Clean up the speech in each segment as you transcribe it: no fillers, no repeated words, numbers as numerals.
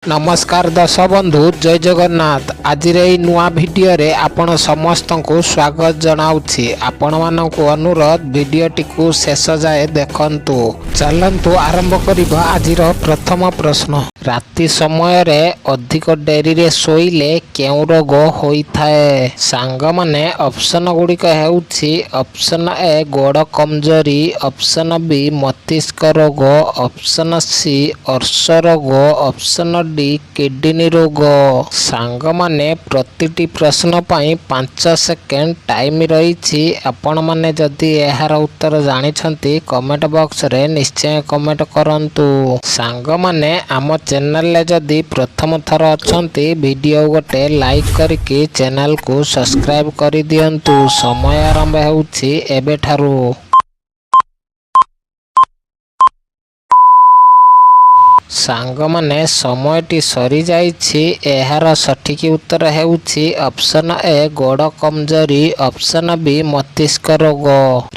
नमस्कार दर्शक बंधु जय जगन्नाथ। आज नुआ वीडियो रे आपण समस्त को स्वागत जनाउछि। आपण मानक अनुरोध वीडियोटी को शेष जाए देखंतु। चलंतु आरंभ करिबा आजिर प्रथम प्रश्न। राति समय रे अधिक डेरी रे सोइले केउ रोग होइथाए? सांग माने ऑप्शन गुड़िक हेउछि ऑप्शन ए गोड़ कमजोरी, ऑप्शन बी मस्तिष्क रोग, ऑप्शन सी अर्श रोग, ऑप्शन डी किडनी रोग। सांग माने प्रतिटी प्रश्न पाई 5 सेकेंड टाइम रही। आपण माने जदि एहार उत्तर जानिछंती कमेंट बॉक्स रे निश्चय कमेंट करंतु। सांग माने आम चैनल ले जदि प्रथम थर अछंती वीडियो गोटे लाइक करके चैनल को सब्सक्राइब कर दियंतु। समय आरंभ हेउछि एबे ठारू। सांग माने समयटी सरी जाइछि। एहार सठिक उत्तर हेउछि ऑप्शन ए गोड़ कमजोरी, ऑप्शन बी मस्तिष्क रोग।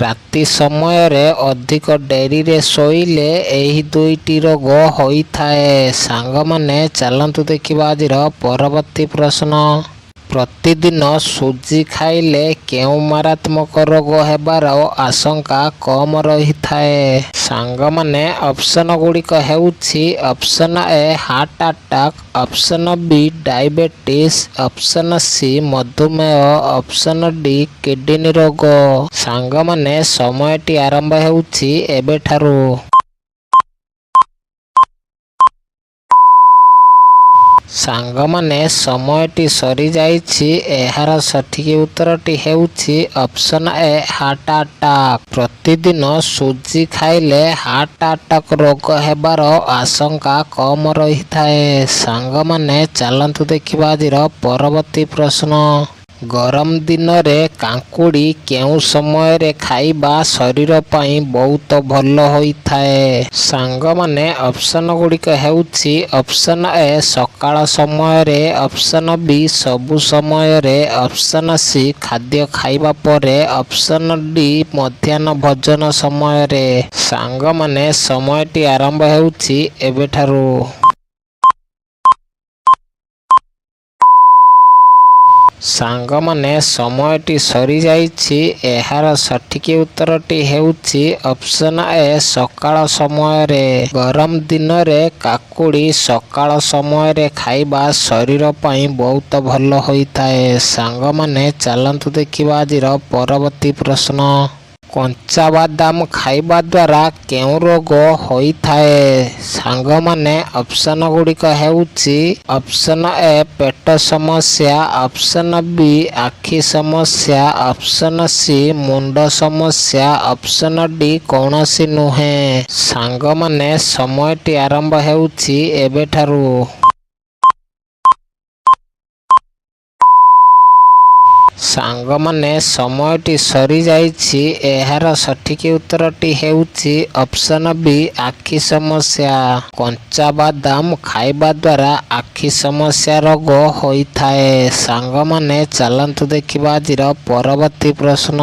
राति समय रे अधिक डेरी रे सोइले एही दुईटी रोग होइथाए। सांग माने चलंतु देखिबा आजिर परवर्ती प्रश्न। प्रतिदिन सुजी खाइले केउ मारात्मक रोग हेबार आशंका कम रही थाए? सांग माने ऑप्शन गुड़िक हेउछि option A heart attack, option B diabetes, option C मधुमेह, ऑप्शन डी किडनी रोग। सांग माने समयटी आरंभ हेउछि एबे ठारू। सांग माने समयटी सरी जाइछि। एहार सठिक उत्तरटी हेउछि ऑप्शन ए हार्ट अटैक। प्रतिदिन सुजी खाइले हार्ट अटैक रोग हेबार आशंका कम रही थाए। सांग माने चलंतु देखिबा आजिर परवर्ती प्रश्न। गरम दिन रे कांकुड़ी केउ समय रे खाइबा शरीर पाई बहुत भल होइथाए? सांग माने ऑप्शन गुड़िक हेउछि ऑप्शन ए सकाळ समय रे, ऑप्शन बी सबु समय रे, ऑप्शन सी खाद्य खाइबा परे, ऑप्शन डी मध्याह्न भोजन समय रे। सांग माने समयटी आरंभ हेउछि एबे ठारू। सांग माने समयटी सरी जाइछि। एहार सठिक उत्तरटी हेउछि ऑप्शन ए सकाळ समय रे। गरम दिन रे काकुड़ी सकाळ समय रे खाइबा शरीर पाई बहुत भल होइथाए। सांग माने चलंतु देखिबा आजिर परवर्ती प्रश्न। कंचा बादाम खाइबा द्वारा केउ रोग होइथाए? सांग माने ऑप्शन गुड़िक हेउछि ऑप्शन ए पेट समस्या, ऑप्शन बी आखि समस्या, ऑप्शन सी मुंड समस्या, ऑप्शन डी कौनसी नुहे। सांग माने समयटी आरंभ हेउछि एबे ठारू। सांग माने समयटी सरी जाइछि। एहार सठिक उत्तरटी हेउछि ऑप्शन बी आखि समस्या। कंचा बादाम खाइबा द्वारा आखि समस्या रोग होइथाए। सांग माने चलंतु देखिबा आजिर परवर्ती प्रश्न।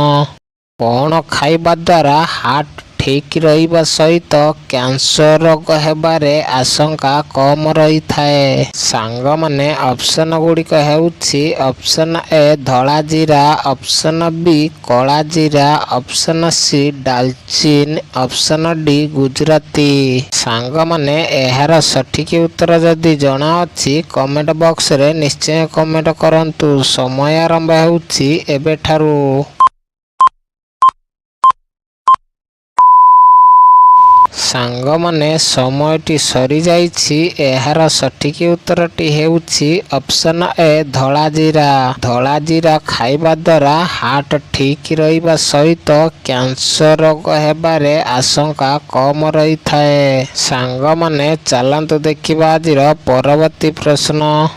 कौन खाइबा द्वारा हार्ट ठीक रहिबा सहित कैंसर रोग हेबारे आशंका कम रही थाए? सांग माने ऑप्शन गुड़िक हेउछि ऑप्शन ए धला जीरा, ऑप्शन बी कला जीरा, ऑप्शन सी डालचीन, ऑप्शन डी गुजराती। सांग माने एहार सठिक उत्तर जदि जଣା अछि कमेंट बॉक्स रे निश्चय कमेंट करंतु। समय आरंभ हेउछि एबे ठारू। सांग माने समयटी सरी जाइछि। एहार सठिक उत्तरटी हेउछि ऑप्शन ए धला जीरा। धला जीरा खाइबा द्वारा हार्ट ठीक रहिबा सहित कैंसर रोग हेबारे आशंका कम रही थाए। सांग माने चलंतु देखिबा आजिर परवर्ती प्रश्न।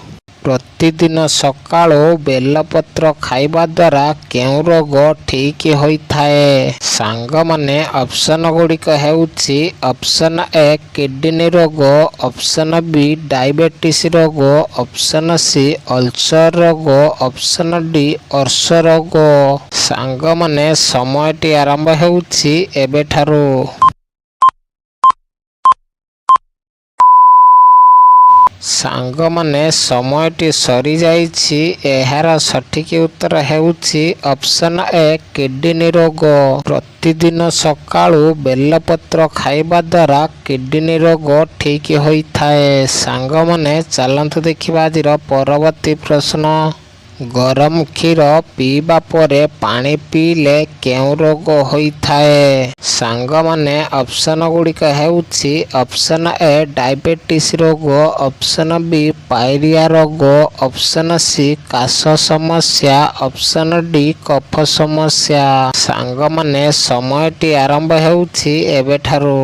प्रतिदिन सकाळु बेलपत्र खाइबा द्वारा केउ रोग ठीक होइथाए? सांग माने ऑप्शन गुड़िक हेउछि ऑप्शन ए किडनी रोग, ऑप्शन बी डायबिटीज रोग, ऑप्शन सी अल्सर रोग, ऑप्शन डी अर्श रोग। सांग माने समयटी आरंभ हेउछि एबे ठारू। ସାଙ୍ଗମାନେ ସମୟଟି ସରିଯାଇଛି। ଏହାର ସଠିକ୍ ଉତ୍ତର ହେଉଛି ଅପସନ୍ ଏ କିଡନୀ ରୋଗ। ପ୍ରତିଦିନ ସକାଳୁ ବେଲପତ୍ର ଖାଇବା ଦ୍ୱାରା କିଡନୀ ରୋଗ ଠିକ୍ ହୋଇଥାଏ। ସାଙ୍ଗମାନେ ଚାଲନ୍ତୁ ଦେଖିବା ଆଜିର ପରବର୍ତ୍ତୀ ପ୍ରଶ୍ନ। ଗରମ କ୍ଷୀର ପିଇବା ପରେ ପାଣି ପିଇଲେ କେଉଁ ରୋଗ ହୋଇଥାଏ? ସାଙ୍ଗମାନେ ଅପସନ୍ ଗୁଡ଼ିକ ହେଉଛି ଅପସନ୍ ଏ ଡାଇବେଟିସ୍ ରୋଗ, ଅପସନ୍ ବି ପାଇରିଆ ରୋଗ, ଅପସନ୍ ସି କାଶ ସମସ୍ୟା, ଅପସନ୍ ଡି କଫ ସମସ୍ୟା। ସାଙ୍ଗମାନେ ସମୟଟି ଆରମ୍ଭ ହେଉଛି ଏବେଠାରୁ।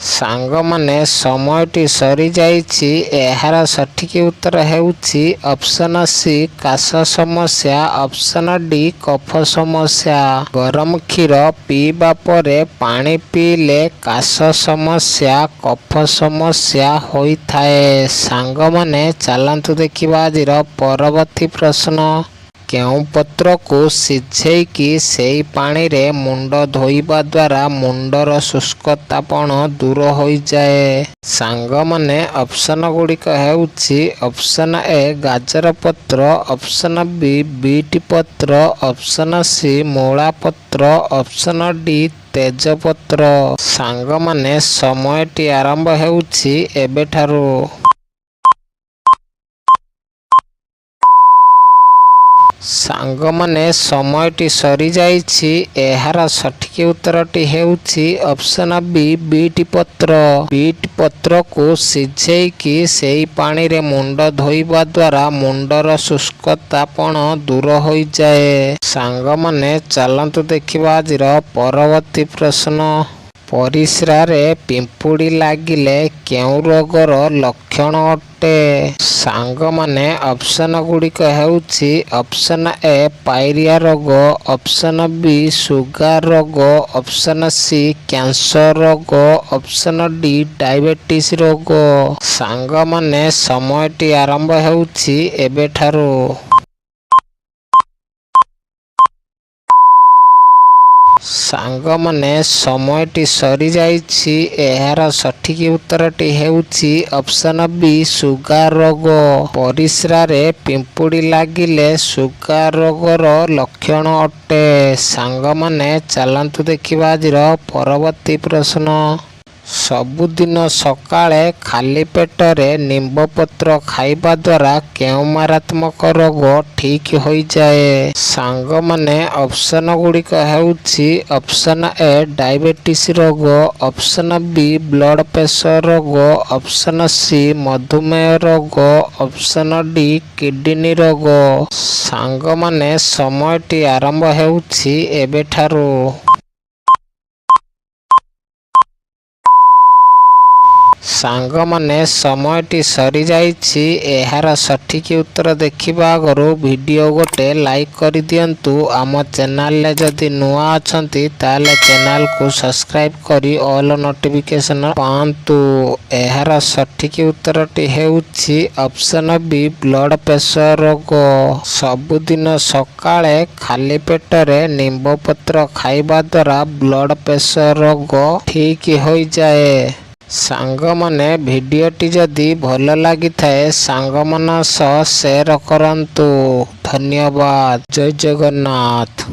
ସାଙ୍ଗମାନେ ସମୟଟି ସରିଯାଇଛି। ଏହାର ସଠିକ୍ ଉତ୍ତର ହେଉଛି ଅପସନ୍ ସି କାଶ ସମସ୍ୟା, ଅପସନ୍ ଡି କଫ ସମସ୍ୟା। ଗରମ କ୍ଷୀର ପିଇବା ପରେ ପାଣି ପିଇଲେ କାଶ ସମସ୍ୟା, କଫ ସମସ୍ୟା ହୋଇଥାଏ। ସାଙ୍ଗମାନେ ଚାଲନ୍ତୁ ଦେଖିବା ଆଜିର ପରବର୍ତ୍ତୀ ପ୍ରଶ୍ନ। କେଉଁ ପତ୍ରକୁ ସିଝେଇକି ସେହି ପାଣିରେ ମୁଣ୍ଡ ଧୋଇବା ଦ୍ୱାରା ମୁଣ୍ଡର ଶୁଷ୍କତାପଣ ଦୂର ହୋଇଯାଏ? ସାଙ୍ଗମାନେ ଅପସନ୍ ଗୁଡ଼ିକ ହେଉଛି ଅପସନ୍ ଏ ଗାଜର ପତ୍ର, ଅପସନ୍ ବି ବିଟ୍ ପତ୍ର, ଅପସନ୍ ସି ମୂଳା ପତ୍ର, ଅପସନ୍ ଡି ତେଜପତ୍ର। ସାଙ୍ଗମାନେ ସମୟଟି ଆରମ୍ଭ ହେଉଛି ଏବେଠାରୁ। ସାଙ୍ଗମାନେ ସମୟଟି ସରିଯାଇଛି। ଏହାର ସଠିକ୍ ଉତ୍ତରଟି ହେଉଛି ଅପସନ୍ ବି ବିଟ୍ ପତ୍ର। ବିଟ୍ ପତ୍ରକୁ ସିଝେଇକି ସେହି ପାଣିରେ ମୁଣ୍ଡ ଧୋଇବା ଦ୍ୱାରା ମୁଣ୍ଡର ଶୁଷ୍କତାପଣ ଦୂର ହୋଇଯାଏ। ସାଙ୍ଗମାନେ ଚାଲନ୍ତୁ ଦେଖିବା ଆଜିର ପରବର୍ତ୍ତୀ ପ୍ରଶ୍ନ। ପରିସ୍ରାରେ ପିମ୍ପୁଡ଼ି ଲାଗିଲେ କେଉଁ ରୋଗର ଲକ୍ଷଣ ଅଟେ? ସାଙ୍ଗମାନେ ଅପସନ୍ ଗୁଡ଼ିକ ହେଉଛି ଅପସନ୍ ଏ ପାଇରିଆ ରୋଗ, ଅପସନ୍ ବି ସୁଗାର ରୋଗ, ଅପସନ୍ ସି କ୍ୟାନ୍ସର ରୋଗ, ଅପସନ୍ ଡି ଡାଇବେଟିସ୍ ରୋଗ। ସାଙ୍ଗମାନେ ସମୟଟି ଆରମ୍ଭ ହେଉଛି ଏବେଠାରୁ। ସାଙ୍ଗମାନେ ସମୟଟି ସରିଯାଇଛି। ଏହାର ସଠିକ୍ ଉତ୍ତରଟି ହେଉଛି ଅପସନ୍ ବି ସୁଗାର ରୋଗ। ପରିସ୍ରାରେ ପିମ୍ପୁଡ଼ି ଲାଗିଲେ ସୁଗାର ରୋଗର ଲକ୍ଷଣ ଅଟେ। ସାଙ୍ଗମାନେ ଚାଲନ୍ତୁ ଦେଖିବା ଆଜିର ପରବର୍ତ୍ତୀ ପ୍ରଶ୍ନ। ସବୁଦିନ ସକାଳେ ଖାଲି ପେଟରେ ନିମ୍ବ ପତ୍ର ଖାଇବା ଦ୍ୱାରା କେଉଁ ମାରାତ୍ମକ ରୋଗ ଠିକ୍ ହୋଇଯାଏ? ସାଙ୍ଗମାନେ ଅପସନ୍ ଗୁଡ଼ିକ ହେଉଛି ଅପସନ୍ ଏ ଡାଇବେଟିସ୍ ରୋଗ, ଅପସନ୍ ବି ବ୍ଲଡ଼ ପ୍ରେସର ରୋଗ, ଅପସନ୍ ସି ମଧୁମେହ ରୋଗ, ଅପସନ୍ ଡି କିଡନୀ ରୋଗ। ସାଙ୍ଗମାନେ ସମୟଟି ଆରମ୍ଭ ହେଉଛି ଏବେଠାରୁ। ସାଙ୍ଗମାନେ ସମୟଟି ସରିଯାଇଛି। ଏହାର ସଠିକ୍ ଉତ୍ତର ଦେଖିବା ଆଗରୁ ଭିଡ଼ିଓ ଗୋଟେ ଲାଇକ୍ କରିଦିଅନ୍ତୁ। ଆମ ଚ୍ୟାନେଲରେ ଯଦି ନୂଆ ଅଛନ୍ତି ତାହେଲେ ଚ୍ୟାନେଲକୁ ସବସ୍କ୍ରାଇବ୍ କରି ଅଲ୍ ନୋଟିଫିକେସନ୍ ପାଆନ୍ତୁ। ଏହାର ସଠିକ୍ ଉତ୍ତରଟି ହେଉଛି ଅପସନ୍ ବି ବ୍ଲଡ଼ ପ୍ରେସର ରୋଗ। ସବୁଦିନ ସକାଳେ ଖାଲି ପେଟରେ ନିମ୍ବ ପତ୍ର ଖାଇବା ଦ୍ୱାରା ବ୍ଲଡ଼ ପ୍ରେସର ରୋଗ ଠିକ୍ ହୋଇଯାଏ। ସାଙ୍ଗମାନେ ଭିଡ଼ିଓଟି ଯଦି ଭଲ ଲାଗିଥାଏ ସାଙ୍ଗମାନଙ୍କ ସହ ସେୟାର କରନ୍ତୁ। ଧନ୍ୟବାଦ। ଜୟ ଜଗନ୍ନାଥ।